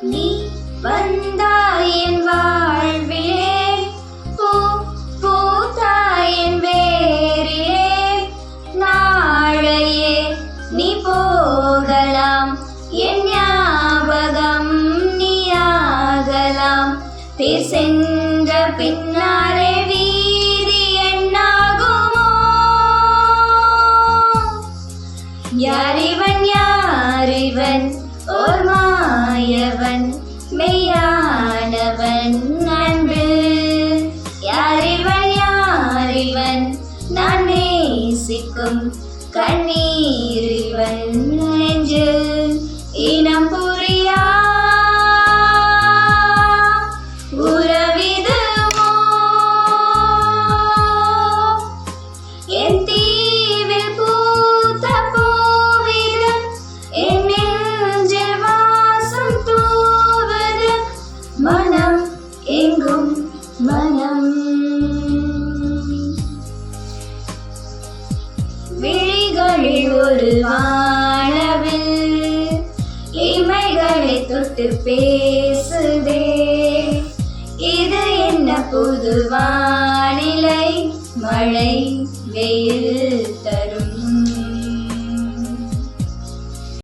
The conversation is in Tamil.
நீ வந்தாயின் வாழ்விலே பூத்தாயின் வேரிலே நாளையே நீ போகலாம் என் ஞாபகம் நீயாகலாம் பேர் சென்ற பின்னாலே வீதி என்னாகுமோ யாரிவன் யாரிவன் ஓர் மாயவன் மெய்யானவன் அன்பு யாரிவன் யாரிவன் நான் நேசிக்கும் கண்ணீரிவன் நெஞ்சில் இனம் புரியா உறவிதுவோ என் தீவில் பூத்த பூவிது என் நெஞ்சில் வாசம் தூவது மனம் எங்கும் மனம் விழிகளில் ஒரு வானவில் இமைகளை தொட்டு பேசுதே இது என்ன புது வானிலை மழை வெயில்